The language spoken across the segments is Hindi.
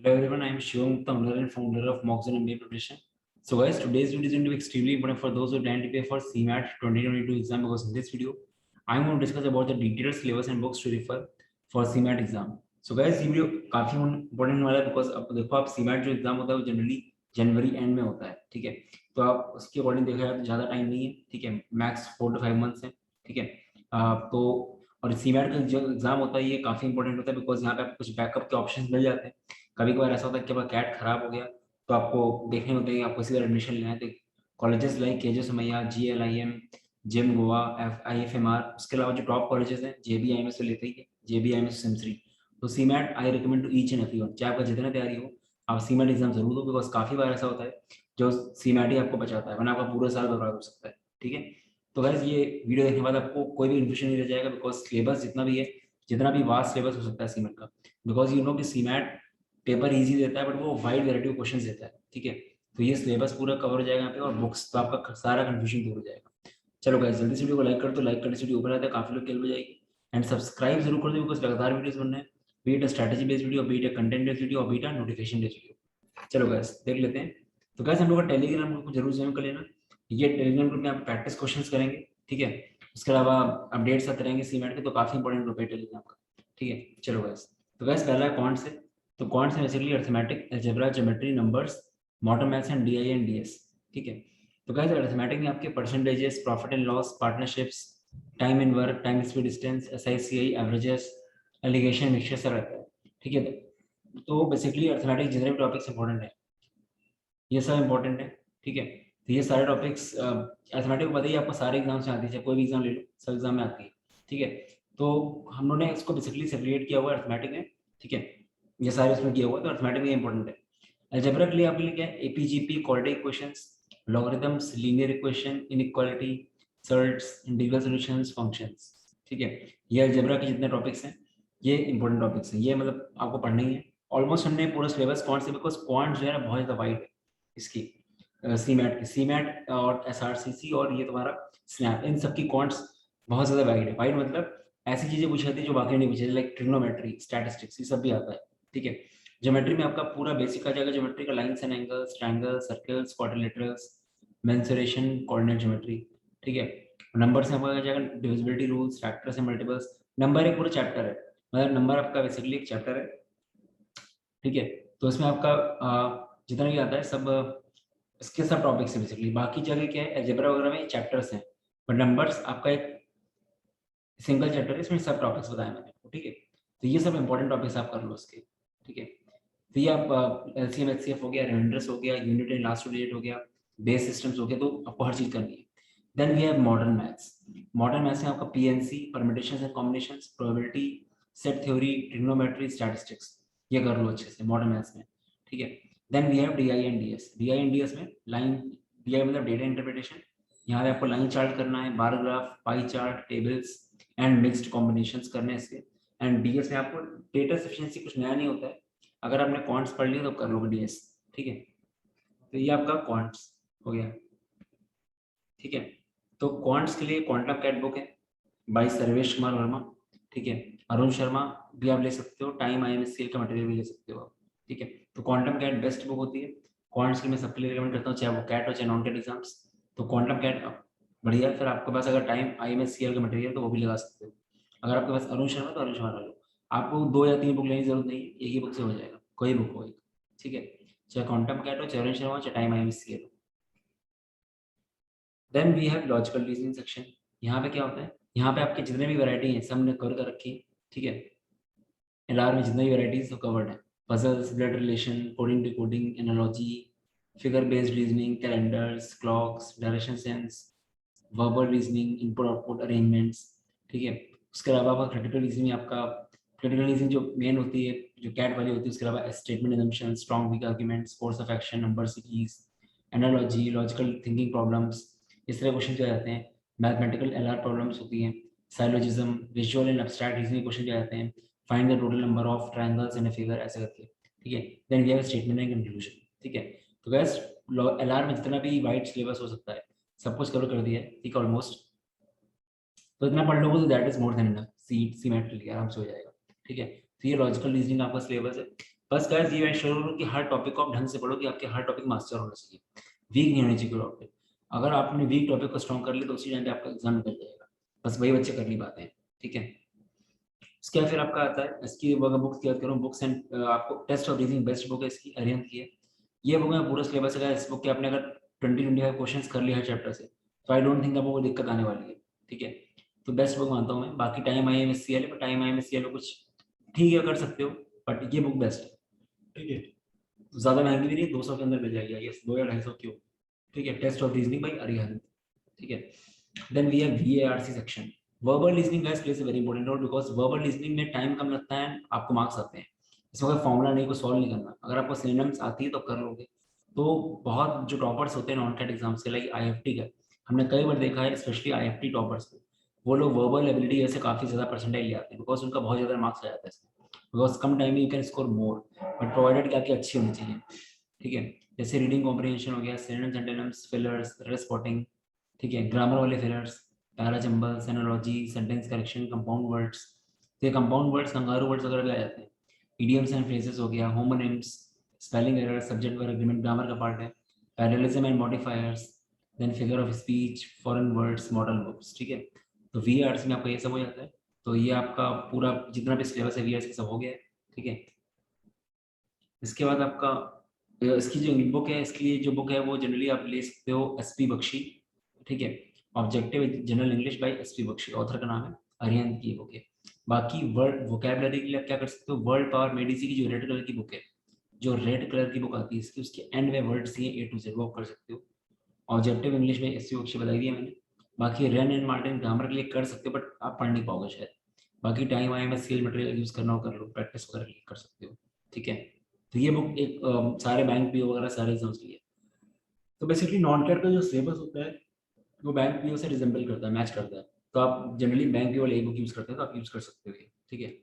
Hello everyone, I am Shivam Tamlar and founder of Moxon MBA Preparation. So guys, today's video is going to be extremely important for those who plan to prepare for CMAT 2022 exam, because in this video, I am going to discuss about the detailed syllabus and books to refer for CMAT exam. So guys, ये वीडियो काफी इंपॉर्टेंट होने वाला है, बिकॉज अब देखो आप CMAT जो एग्जाम होता है वो जनरली जनवरी एंड में होता है, ठीक है। तो आप उसके अकॉर्डिंग देखा जाए तो ज्यादा टाइम नहीं है, ठीक है, मैक्स 4 to 5 months है, ठीक है। तो और CMAT का जो एग्जाम होता है ये काफी इंपॉर्टेंट होता है, बिकॉज यहाँ पे आपको कुछ बैकअप के ऑप्शंस मिल जाते हैं। कभी कभार ऐसा होता है कि आपका कैट खराब हो गया तो आपको देखने होते हैं कि आपको सीधा एडमिशन लेना है। तो कॉलेजेस लाइक केजे समैया, GLIM, जिम गोवा, IFMR, उसके अलावा जो टॉप कॉलेजेस हैं JBIMS से लेते ही, JBIMS सिमसरी। तो CMAT I recommend to each and everyone, चाहे आपका जितना तैयारी हो आप CMAT एग्जाम जरूर दो, बिकॉज काफी बार ऐसा होता है जो CMAT ही आपको बचाता है, वरना आपका पूरा साल बर्बाद हो सकता है, ठीक है। तो गाइस ये वीडियो देखने के बाद आपको कोई भी इन्फॉर्मेशन नहीं रह जाएगा, बिकॉज सिलेबस जितना भी है, जितना भी वास्ट सिलेबस हो सकता है CMAT का, बिकॉज यू नो कि CMAT पेपर इजी देता है बट वो वाइड वैरायटी ऑफ क्वेश्चन देता है, ठीक है। तो ये सिलेबस पूरा कवर हो जाएगा यहाँ पे, और बुक्स तो आपका सारा कंफ्यूजन दूर हो जाएगा। चलो गाइस, जल्दी से वीडियो को लाइक कर दो, लाइक करने से वीडियो ऊपर आता है, काफी लोग हेल्प हो जाएगी। एंड सब्सक्राइब जरूर कर दो, बिकॉज लगातार वीडियोस बनना है, be it strategy based video, be it content based video, और बीट नोटिफिकेशन बेस्ड वीडियो। चलो गाइस देख लेते हैं। तो गाइस हम लोग का टेलीग्राम ग्रुप जरूर ज्वाइन कर लेना। ये टेलीग्राम ग्रुप में आप प्रैक्टिस क्वेश्चंस करेंगे, ठीक है। उसके अलावा अपडेट्स आते रहेंगे CMAT के, तो काफी इंपॉर्टेंट ग्रुप है टेलीग्राम का, ठीक है। चलो गाइस, तो गाइस पहला है कौन से, तो कौन से basically arithmetic, algebra, geometry, numbers, modern maths and DI and DS, ठीक है। तो गाइस अरिथमेटिक में आपके percentages, profit and loss, partnerships, time in work, time speed distance, SICI, averages, alligation, mixture सब रहता है, ठीक है। तो बेसिकली अरिथमेटिक जितने भी टॉपिक्स इंपॉर्टेंट है ये सब इंपॉर्टेंट है, ठीक है। तो ये सारे टॉपिक्स अरिथमेटिक को बताइए, आपको सारे एग्जाम में आती है, चाहे कोई भी एग्जाम ले लो सब एग्जाम में आती है, ठीक है। तो हम लोगों ने इसको बेसिकली सेपरेट किया हुआ है अरिथमेटिक में, ठीक है। ये सारे इसमें किया हुआ है, तो अरिथमेटिक में इंपॉर्टेंट है। अलजेब्रा के लिए आपके लिए क्या है, APGP, quadratic equations, logarithms, linear equation, inequality, surds, integral solutions, functions, ठीक है। ये अलजेब्रा के जितने टॉपिक्स हैं ये इंपॉर्टेंट टॉपिक्स हैं, ये मतलब आपको पढ़ना ही है। ऑलमोस्ट हमने पूरा सिलेबस क्वांट से, बिकॉज क्वांट जो है ना बहुत ज़्यादा वाइड है इसकी, CMAT और SRCC और ये तुम्हारा स्नैप, इन सब की क्वांट्स बहुत ज़्यादा वाइड है। वाइड मतलब ऐसी चीज़ें पूछी जाती है जो बाकी नहीं पूछी जाती, लाइक ट्रिग्नोमेट्री, स्टैटिस्टिक्स, ये सब भी आता है, ठीक है। ज्योमेट्री में आपका पूरा बेसिक आ जाएगा, ज्योमेट्री का lines and angles, triangles, circles, quadrilaterals, mensuration, coordinate geometry, ठीक है। नंबर से आपका आ जाएगा divisibility rules, factors and multiples. Number एक पूरा चैप्टर है, मतलब नंबर आपका बेसिकली एक चैप्टर है, ठीक है। तो इसमें आपका जितना भी आता है सब इसके सब टॉपिक्स है बेसिकली। बाकी जगह क्या है, अलजेब्रा वगैरह में चैप्टर्स हैं, पर नंबर्स आपका एक सिंगल चैप्टर है, इसमें सब टॉपिक्स बताए मैंने आपको, ठीक है। तो ये सब इंपॉर्टेंट टॉपिक्स आप कर लो उसके, ठीक है। तो ये आप LCM HCF हो गया, रिमाइंडर्स हो गया, यूनिट एंड लास्ट डिजिट हो गया, बेस सिस्टम्स हो गया, तो आपको हर चीज करनी है। Then we have modern maths. Modern maths में आपका PNC, permutations and combinations, probability, set theory, trigonometry, statistics, ये कर लो अच्छे से मॉडर्न मैथ्स में, ठीक है। Then we have DI and DS। DI and DS में लाइन, DI मतलब डेटा इंटरप्रिटेशन, यहाँ पे आपको लाइन चार्ट करना है, bar graph, pie chart, tables and mixed combinations करने हैं इसके। एंड DS में आपको डेटा सफिशिएंसी कुछ नया नहीं होता है, अगर आपने क्वांट्स पढ़ लिया तो कर लोगे DS, ठीक है। तो ये आपका क्वांट्स हो गया, ठीक है। तो क्वांट्स के लिए क्वांटम कैट बुक है बाय सर्वेश कुमार वर्मा, ठीक है। अरुण शर्मा भी आप ले सकते हो, टाइम IMSCL का मटेरियल भी ले सकते हो आप, ठीक है। तो क्वांटम कैट बेस्ट बुक होती है क्वांट्स की, मैं सबके लिए रिकमेंड करता हूँ, चाहे वो कैट हो चाहे नॉन कैट एग्जाम्स। तो क्वांटम कैट बढ़िया है। फिर आपके पास अगर टाइम IMSCL का मटेरियल तो वो भी लगा सकते हो। अगर आपके पास अरुण शर्मा तो अरुण शर्मा लो, आपको 2 या 3 बुक लेने की जरूरत नहीं है, एक ही बुक से हो जाएगा, कोई बुक हो एक, ठीक है। चाहे क्वांटम कैट हो, चाहे अरुण शर्मा हो, चाहे टाइम IMSCL हो। Then we have logical reasoning section. यहाँ पे क्या होता है, यहाँ पे आपके जितने भी वैरायटी हैं सब ने कवर कर रखी है, ठीक है। LR में जितनी भी वैराइटीज सब कवर्ड है, puzzles, blood relation, coding, decoding, analogy, figure based reasoning, calendars, clocks, direction sense, verbal reasoning, input output arrangements, ठीक है। उसके अलावा आपका क्रिटिकल रीजनिंग, आपका क्रिटिकल रीजनिंग जो मेन होती है, जो कैट वाली होती है, उसके अलावा statement assumption, strong week arguments, force of action, number series, analogy, logical thinking problems, इस तरह क्वेश्चन जो आते हैं। मैथमेटिकल LR प्रॉब्लम्स होती हैं, syllogism, visual and abstract reasoning question जो आते हैं, find the total number of triangles in a figure, ऐसे करके, ठीक है। Then we have statement and conclusion, ठीक है। तो गाइस LR में जितना भी वाइड सिलेबस हो सकता है सब कुछ कवर कर दिया है, ठीक है, ऑलमोस्ट। तो इतना पढ़ लोगे तो that is more than enough, CMAT के लिए आराम से हो जाएगा, ठीक है। तो ये लॉजिकल रीजनिंग आपका सिलेबस है। बस गाइस ये मैं श्योर हूँ कि हर टॉपिक को आप ढंग से पढ़ो कि आपके हर टॉपिक मास्टर होना चाहिए, वीक नहीं होनी चाहिए टॉपिक। अगर आपने वीक टॉपिक को स्ट्रॉन्ग कर लिया तो उसी टाइम पे आपका एग्जाम निकल जाएगा। बस वही बच्चे कर नहीं पाते हैं, ठीक है। इसके बाद फिर आपका आता है इसकी अगर बुक्स की बात करूँ, बुक्स एंड आपको test of reasoning best book है इसकी, अरिहंत की है। ये बुक में पूरा सिलेबस है, इस बुक के आपने अगर 20-25 क्वेश्चंस कर लिया है चैप्टर से तो आई डोंट थिंक आपको कोई दिक्कत आने वाली है, ठीक है। तो बेस्ट बुक मानता हूँ मैं। बाकी time I M S C L है, time I M S C L में कुछ ठीक है कर सकते हो, बट ये बुक बेस्ट है, ठीक है। ज़्यादा महंगी भी नहीं, 200 के अंदर मिल जाएगी, यस 2 या 250 की हो, ठीक है। Test of reasoning by Arihant, ठीक है। Then we have VARC section. Verbal reasoning guys place a very important role, because verbal reasoning में टाइम कम लगता है, आपको मार्क्स आते हैं। इसमें कोई फॉर्मूला नहीं, कोई सॉल्व नहीं करना, अगर आपको सिनोनिम्स आती है तो कर लोगे। तो बहुत जो टॉपर्स होते हैं नॉन कैट एग्जाम्स के, लाइक IFT का, हमने कई बार देखा है स्पेशली IFT टॉपर्स को, वो लोग वर्बल एबिलिटी जैसे काफ़ी ज़्यादा परसेंटाइल ले आते हैं, बिकॉज उनका बहुत ज़्यादा मार्क्स आ जाता है इसमें, बिकॉज कम टाइम में you can score more, but provided कि आपकी अच्छी होनी चाहिए, ठीक है। जैसे रीडिंग कॉम्प्रिहेंशन हो गया, सिनोनिम्स एंटोनिम्स, फिलर्स, स्पॉटिंग, ठीक है। ग्रामर वाले fillers, parajumbles, analogy, sentence correction, compound words, तो ये कंपाउंड वर्ड्स कंगारू वर्ड्स वगैरह भी आ जाते हैं। इडियम्स एंड फ्रेजेस हो गया, homonyms, spelling error, subject verb agreement grammar का पार्ट है, parallelism and modifiers, then figure of speech, foreign words, model books, ठीक है। तो VARS में आपका ये सब हो जाता है। तो ये आपका पूरा जितना भी सिलेबस है VARS का सब हो गया है, ठीक है। इसके बाद आपका इसकी जो बुक है, इसकी जो बुक है वो जनरली आप ले सकते हो SP बख्शी, ठीक है। Objective general English by SP Bakshi, author का नाम है, अरिहंत की बुक है। बाकी वर्ड वोकैबुलरी के लिए आप क्या कर सकते हो, वर्ल्ड पावर मेडिसी की जो रेड कलर की बुक है, जो रेड कलर की बुक आती है इसकी, उसके एंड में words he A to Z वो आप कर सकते हो। ऑब्जेक्टिव इंग्लिश में SP बख्शी बताई दी है मैंने। बाकी रेन एंड मार्टिन ग्रामर के लिए कर सकते हो, बट आप पढ़ नहीं पाओगे शायद। बाकी टाइम आए में स्किल मटेरियल यूज करना हो कर लो, प्रैक्टिस वगैरह के लिए कर सकते हो, ठीक है। तो ये बुक एक सारे बैंक पीओ वगैरह सारे एग्जाम्स के लिए। तो बेसिकली नॉन कैट का जो सिलेबस होता है वो बैंक पीओ से रिजेंबल करता है, मैच करता है। तो आप जनरली बैंक पीओ वाले बुक यूज करते हैं तो आप यूज कर सकते हो ये, ठीक है।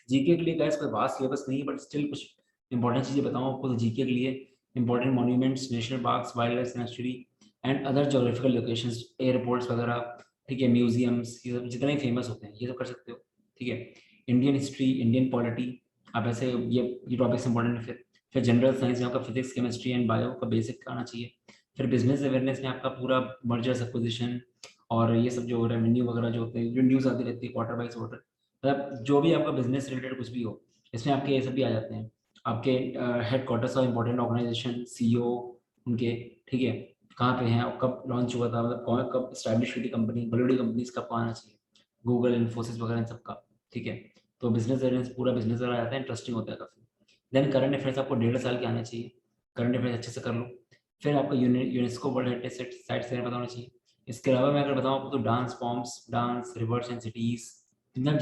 जीके के लिए गाइस कोई वास्ट सिलेबस नहीं है, बट स्टिल कुछ इंपॉर्टेंट चीजें बताऊं आपको। तो जीके के लिए important monuments, national parks, wild life sanctuary and other geographical locations, airports वगैरह, ठीक है, म्यूजियम्स, ये सब जितने फेमस होते हैं ये सब कर सकते हो, ठीक है। इंडियन हिस्ट्री, इंडियन पॉलिटी, आप ऐसे ये टॉपिक्स इंपॉर्टेंट है। फिर जनरल साइंस में आपका फिजिक्स, केमिस्ट्री एंड बायो का बेसिक आना चाहिए। फिर बिजनेस अवेयरनेस में आपका पूरा मर्जर्स, एक्विजिशन और ये सब जो रेवेन्यू वगैरह जो होते हैं, जो न्यूज़ आती रहती है क्वार्टर बाई क्वार्टर, मतलब जो भी आपका बिजनेस रिलेटेड कुछ भी हो, इसमें आपके ये सब भी आ जाते हैं। आपके headquarters of important organisation, CEO उनके, ठीक है, कहाँ पे हैं और कब लॉन्च हुआ था, मतलब कौन कब स्टैब्लिश हुई थी कंपनी, बड़ी बड़ी कंपनीज कब आना चाहिए, गूगल, इन्फोसिस वगैरह इन सबका, ठीक है। तो बिजनेस एवेयरनेस पूरा बिजनेस आ जाता है, इंटरेस्टिंग होता है काफ़ी। देन करंट अफेयर्स आपको 1.5 साल के आने चाहिए, करंट अफेयर्स अच्छे से कर लो। फिर आपको यूनेस्को वर्ल्ड हेरिटेज साइट से पता होना चाहिए। इसके अलावा मैं अगर बताऊँ आपको तो dance forms, dance, reverse and cities, जितना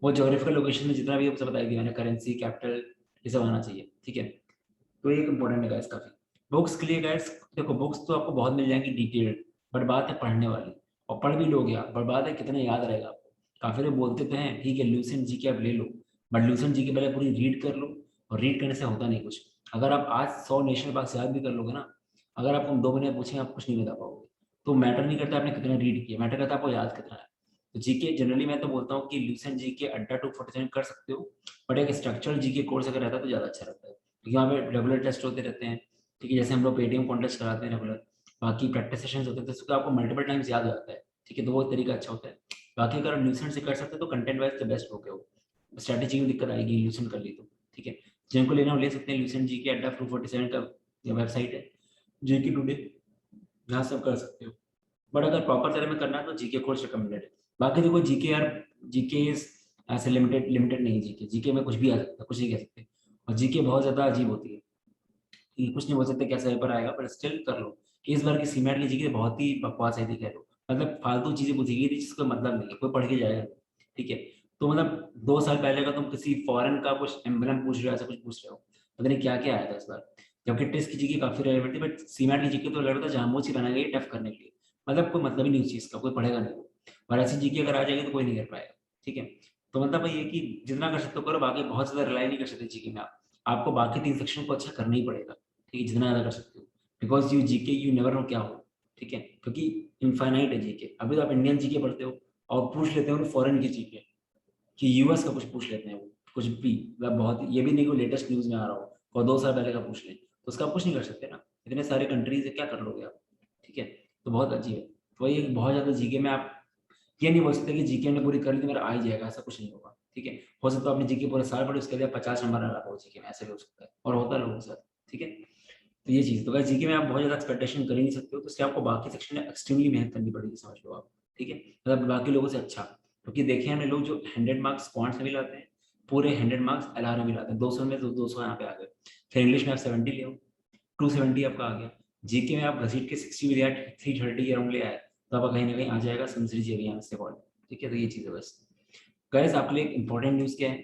वो जोग्राफिकल लोकेशन में जितना भी आपसे बताई दिया मैंने, करेंसी, कैपिटल, ये सब आना चाहिए, ठीक है। तो ये एक इंपॉर्टेंट है गाइस काफी। बुक्स के लिए गाइस देखो, बुक्स तो आपको बहुत मिल जाएंगी डिटेल्ड, बट बात है पढ़ने वाली, और पढ़ भी लोगे आप, बट बात है कितना याद रहेगा आपको। काफी लोग बोलते तो हैं ठीक है लूसेंट जी के आप ले लो, बट लूसेंट जी के पहले पूरी रीड कर लो, और रीड करने से होता नहीं कुछ। अगर आप आज 100 नेशनल पार्क याद भी कर लोगे ना, अगर आप उन 2 महीने पूछें आप कुछ नहीं बता पाओगे। तो मैटर नहीं करता आपने कितना रीड किया, मैटर करता है आपको याद कितना है। तो जीके जनरली मैं तो बोलता हूँ कि लूसेंट जी के अड्डा 247 कर सकते हो, बट एक स्ट्रक्चरल जी के कोर्स अगर रहता है तो ज़्यादा अच्छा रहता है, क्योंकि वहाँ पे रेगुलर टेस्ट होते रहते हैं, ठीक है। जैसे हम लोग पेटीएम कॉन्टेस्ट कराते हैं रेगुलर, बाकी प्रैक्टिस सेशंस होते हैं, तो उसको आपको मल्टीपल टाइम्स याद हो जाता है, ठीक है। तो वो तरीका अच्छा होता है। बाकी अगर ल्यूसेंट से कर सकते हैं तो कंटेंट वाइज तो बेस्ट हो गया वो, स्ट्रैटेजी में दिक्कत आएगी ल्यूसेंट कर ली तो, ठीक है। जिनको लेना वो ले सकते हैं, ल्यूसेंट जी के अड्डा 247 का वेबसाइट है, जीके टुडे, यहाँ सब कर सकते हो। बट अगर प्रॉपर तरह में करना है तो जीके कोर्स रिकमेंडेड है। बाकी देखो जीके यार, जीके ऐसे लिमिटेड लिमिटेड नहीं है, जीके जीके में कुछ भी आ सकता है, कुछ नहीं कह सकते। और जीके बहुत ज्यादा अजीब होती है कि कुछ नहीं बोल सकते कैसा पेपर आएगा, पर स्टिल कर लो। इस बार की सीमेट की जीके बहुत ही बकवास है थी, कह लो, मतलब फालतू चीजें पूछी गई थी जिसका मतलब नहीं है, कोई पढ़ के जाएगा नहीं, ठीक है। तो मतलब 2 साल पहले का तुम किसी फॉरेन का कुछ एम्बलम पूछ रहे हो, ऐसा कुछ पूछ रहे हो, पता नहीं क्या क्या आया था इस बार। जबकि टेस्ट की जीके काफी रेलेवेंट थी, बट सीमेट की जीके तो लग रहा था जानबूझ के बनाई गई टफ करने के लिए, मतलब कोई मतलब ही नहीं उस चीज का, कोई पढ़ेगा नहीं वो। और ऐसी जीके अगर आ जाएगी तो कोई नहीं कर पाएगा, ठीक है। तो मतलब ये कि जितना कर सकते हो करो, बाकी बहुत ज्यादा रिलाई नहीं कर सकते जीके में आप, आपको बाकी 3 सेक्शन को अच्छा करना ही पड़ेगा, ठीक है, जितना ज्यादा कर सकते हो। Because you GK you never know क्या हो, ठीक है, क्योंकि इनफाइनाइट है जीके। अभी तो आप इंडियन जीके पढ़ते हो और पूछ लेते हो फॉरेन की जीके, कि US का कुछ पूछ लेते हैं वो, कुछ भी, मतलब बहुत ये भी नहीं कि लेटेस्ट न्यूज में आ रहा हो और 2 साल पहले का पूछ लें, तो उसका आप कुछ नहीं कर सकते ना, इतने सारे कंट्रीज है, क्या कर लोगे आप, ठीक है। तो बहुत अजीब है। तो वही बहुत ज़्यादा जीके में आप ये नहीं बोल सकते कि जीके ने पूरी कर ली तो मेरा आ ही जाएगा, ऐसा कुछ नहीं होगा, ठीक है। हो सकता है आपने जीके पूरे साल पढ़े, उसके लिए 50 नंबर आ रहा हो जीके में, ऐसा भी हो सकता है और होता है लोगों के साथ, ठीक है। तो ये चीज़ तो गाइस जीके में आप बहुत ज़्यादा एक्सपेक्टेशन कर ही नहीं सकते हो, तो इसलिए आपको बाकी सेक्शन में एक्सट्रीमली मेहनत करनी पड़ेगी, समझ लो आप, ठीक है। मतलब बाकी लोगों से अच्छा, क्योंकि देखे हमने लोग जो 100 मार्क्स क्वांट्स में भी लाते हैं, पूरे 100 मार्क्स एलआर में भी लाते हैं, 200 में 200 यहाँ पे आ गए। फिर इंग्लिश में आप 70 ले आओ, 270 आपका आ गया। जीके में आप घसीट के 60 भी लिया, 330 अराउंड ले आए, तो आपका कहीं ना कहीं आ जाएगा समझ लीजिए अभी यहाँ से कॉल, ठीक है। तो ये चीज़ है बस। गाइस आपके लिए एक इंपॉर्टेंट न्यूज़ क्या है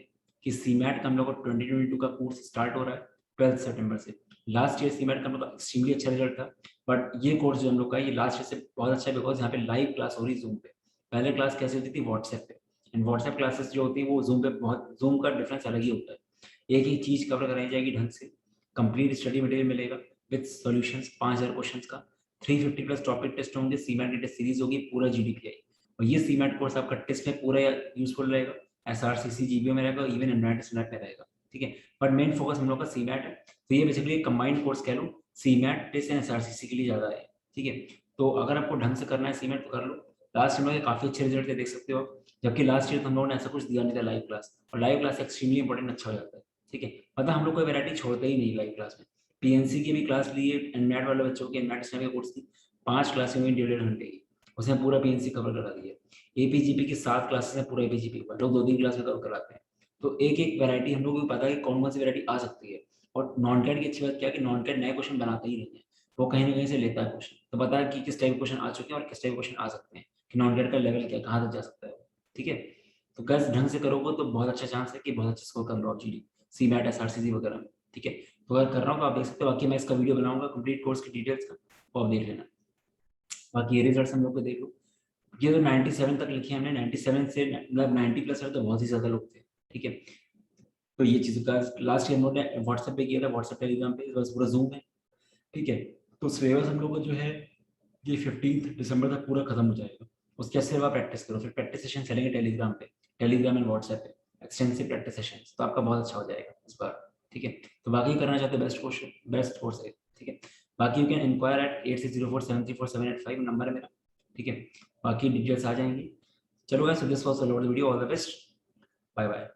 कि सीमैट का हम लोग का 2022 का कोर्स स्टार्ट हो रहा है 12 सितंबर से। लास्ट ईयर सीमैट का हम लोग का एक्सट्रीमली अच्छा रिजल्ट था, बट ये कोर्स जो हम लोग का है ये लास्ट ईयर से बहुत अच्छा है, बिकॉज यहाँ पे लाइव क्लास हो रही है जूम पे। पहले क्लास कैसे होती थी, व्हाट्सएप पे, एंड व्हाट्सएप क्लासेस जो होती है वो जूम पे, बहुत जूम का डिफरेंस अलग ही होता है। एक ही चीज़ कवर कराई जाएगी ढंग से, कंप्लीट स्टडी मटेरियल मिलेगा विद सॉल्यूशंस, 5000 क्वेश्चंस का, 350 प्लस टॉपिक टेस्ट होंगे, सीमैट की टेस्ट सीरीज होगी, पूरा जीडीपीआई। और ये सीमैट कोर्स आपका टेस्ट में पूरा यूजफुल रहेगा, एसआरसीसी जीबीओ में रहेगा, इवन एंड्रॉइड स्नैप में रहेगा, ठीक है। बट मेन फोकस हम लोग का सीमैट है, तो ये बेसिकली एक कंबाइंड कोर्स कह लो, सीमैट टेस्ट एंड एसआरसीसी के लिए ज़्यादा है, ठीक है। तो अगर आपको ढंग से करना है सीमैट तो कर लो। लास्ट ईयर में काफ़ी अच्छे रिजल्ट थे, देख सकते हो आप, जबकि लास्ट ईयर हम लोगों ने ऐसा कुछ दिया नहीं था लाइव क्लास, और लाइव क्लास एक्सट्रीमली इंपॉर्टेंट अच्छा हो जाता है, ठीक है। मतलब हम लोग कोई वैरायटी छोड़ते ही नहीं लाइव क्लास में। पीएनसी की भी क्लास ली है, एनमैट वाले बच्चों की, एनमैट स्नैप कोर्स की 5 क्लासें हुई 1.5 घंटे की, उसमें पूरा पीएनसी कवर करा दिया। एपीजीपी की 7 क्लासेस में पूरा एपीजीपी हुआ, लोग 2-3 क्लास में कवर कराते हैं। तो एक एक वैरायटी हम लोग को पता है कि कौन कौन सी वैरायटी आ सकती है। और नॉन कैट की अच्छी बात क्या है कि नॉन कैट नए क्वेश्चन बनाता ही नहीं है, वो कहीं ना कहीं से लेता है क्वेश्चन, तो पता है कि किस टाइप क्वेश्चन आ चुके हैं और किस टाइप क्वेश्चन आ सकते हैं, कि नॉन कैट का लेवल क्या, कहाँ तक जा सकता है, ठीक है। तो गैस ढंग से करोगे तो बहुत अच्छा चांस है कि बहुत अच्छा स्कोर कर लो आप जीडी, सीमैट, एसआरसीसी वगैरह में, ठीक है। तो अगर कर रहा हूँ तो आप देख सकते हो, बाकी मैं इसका वीडियो बनाऊंगा कंप्लीट कोर्स की डिटेल्स का, वो आप देख लेना। बाकी ये रिजल्ट हम लोग को देख लो, ये तो 97 तक लिखे हमने, 97 से मतलब 90 प्लस है तो बहुत ही ज्यादा लोग थे, ठीक है। तो ये चीज का लास्ट ईयर हम लोग ने व्हाट्सएप पे किया था, व्हाट्सएप टेलीग्राम पे, बस पूरा जूम है, ठीक है। तो सिलेबस हम लोग को जो है ये 15 दिसंबर तक पूरा खत्म हो जाएगा। उसके बाद सिर्फ आप प्रैक्टिस करो, फिर प्रैक्टिस सेशन चलेंगे टेलीग्राम पे, टेलीग्राम एंड व्हाट्सएप पे, एक्सटेंसिव प्रैक्टिस सेशन, तो आपका बहुत अच्छा हो जाएगा इस बार, ठीक है। तो बाकी करना चाहते हो बेस्ट कोर्स, बेस्ट कोर्स है, ठीक है। बाकी you can enquire at 8604734785 number है मेरा, ठीक है। बाकी डिटेल्स आ जाएंगी। चलो guys, this was all about the video, all the best, bye bye.